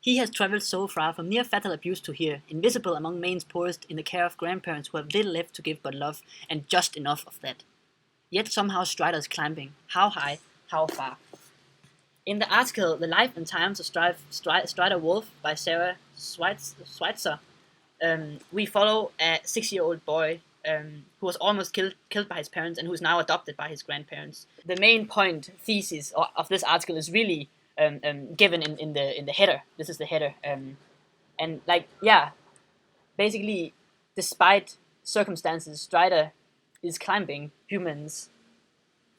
He has travelled so far from near fatal abuse to here, invisible among Maine's poorest, in the care of grandparents who have little left to give but love, and just enough of that. Yet somehow Strider is climbing. How high? How far? In the article "The Life and Times of Strider Wolf" by Sarah Schweitzer, we follow a 6-year-old boy who was almost killed by his parents and who is now adopted by his grandparents. The main thesis of this article is really given in the header. This is the header, and basically, despite circumstances, Strider is climbing. Humans,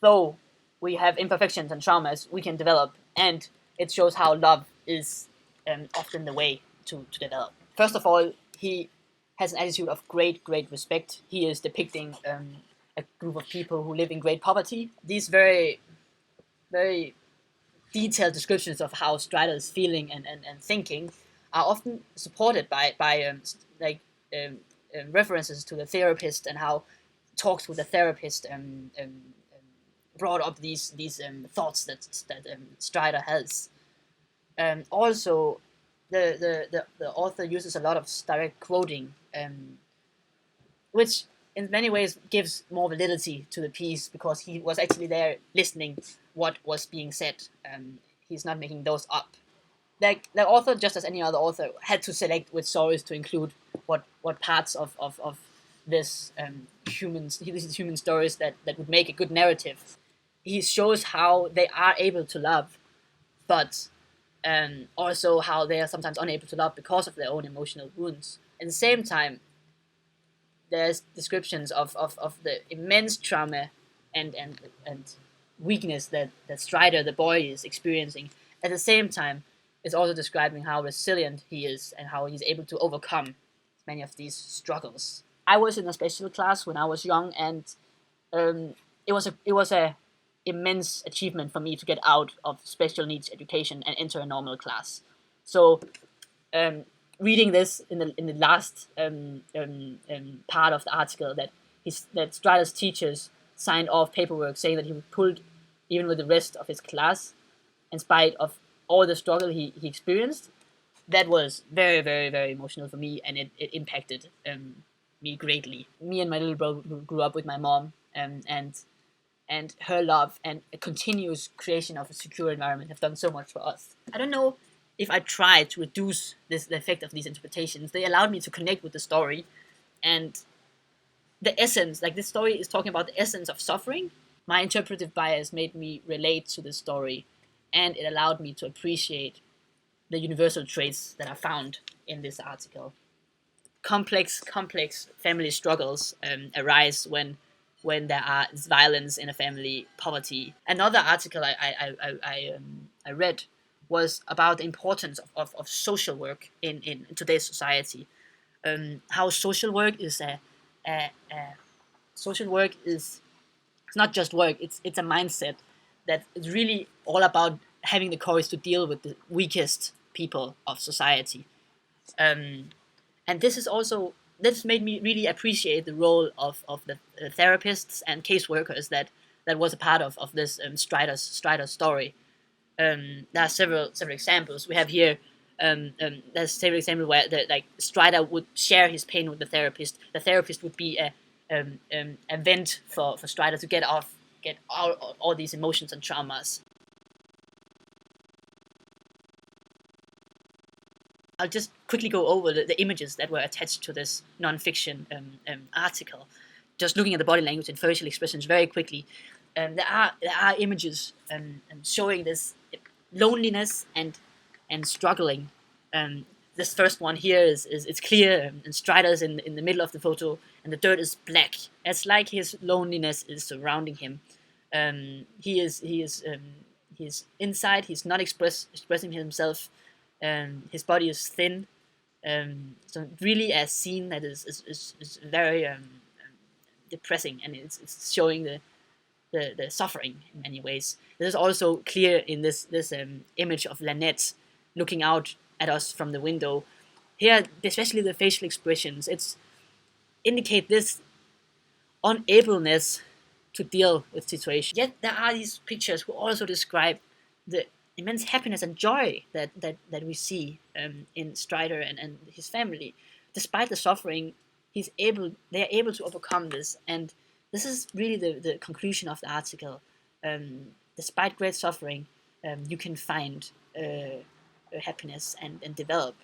though we have imperfections and traumas, we can develop, and it shows how love is often the way to develop. First of all, he has an attitude of great respect. He is depicting a group of people who live in great poverty. These very detailed descriptions of how Strider is feeling and thinking are often supported by references to the therapist and how talks with the therapist brought up these thoughts that Strider has. Also, the author uses a lot of direct quoting, which in many ways gives more validity to the piece because he was actually there listening what was being said. He's not making those up. Like the author, just as any other author, had to select which stories to include, what parts of this these human stories that would make a good narrative. He shows how they are able to love, but also how they are sometimes unable to love because of their own emotional wounds. At the same time, there's descriptions of the immense trauma and weakness that Strider, the boy, is experiencing. At the same time, it's also describing how resilient he is and how he's able to overcome many of these struggles. I was in a special class when I was young, and it was a immense achievement for me to get out of special needs education and enter a normal class. So, reading this in the last part of the article, that Strider's teachers signed off paperwork saying that he was pulled even with the rest of his class, in spite of all the struggle he experienced. That was very emotional for me, and it impacted me greatly. Me and my little brother grew up with my mom, and her love and a continuous creation of a secure environment have done so much for us. I don't know if I tried to reduce the effect of these interpretations. They allowed me to connect with the story, and the essence, like this story is talking about the essence of suffering. My interpretive bias made me relate to the story, and it allowed me to appreciate the universal traits that are found in this article. Complex family struggles arise when there are violence in a family, poverty. Another article I read was about the importance of social work in today's society. How social work is it's not just work, it's a mindset that is really all about having the courage to deal with the weakest people of society. And this made me really appreciate the role of the therapists and caseworkers that was a part of this Strider story. There are several examples. We have here there's several examples where Strider would share his pain with the therapist. The therapist would be a vent for Strider to get out all these emotions and traumas. I'll just quickly go over the images that were attached to this nonfiction article. Just looking at the body language and facial expressions very quickly, there are images showing this loneliness and struggling. This first one here is it's clear, and Strider's in the middle of the photo, and the dirt is black. It's like his loneliness is surrounding him. He is inside. He's not expressing himself. His body is thin, so really a scene that is very depressing, and it's showing the suffering in many ways. This is also clear in this image of Lynette looking out at us from the window. Here, especially the facial expressions, it's indicate this unableness to deal with situations. Yet there are these pictures who also describe the immense happiness and joy that we see in Strider and his family. Despite the suffering, they are able to overcome this. And this is really the conclusion of the article. Despite great suffering, you can find happiness and develop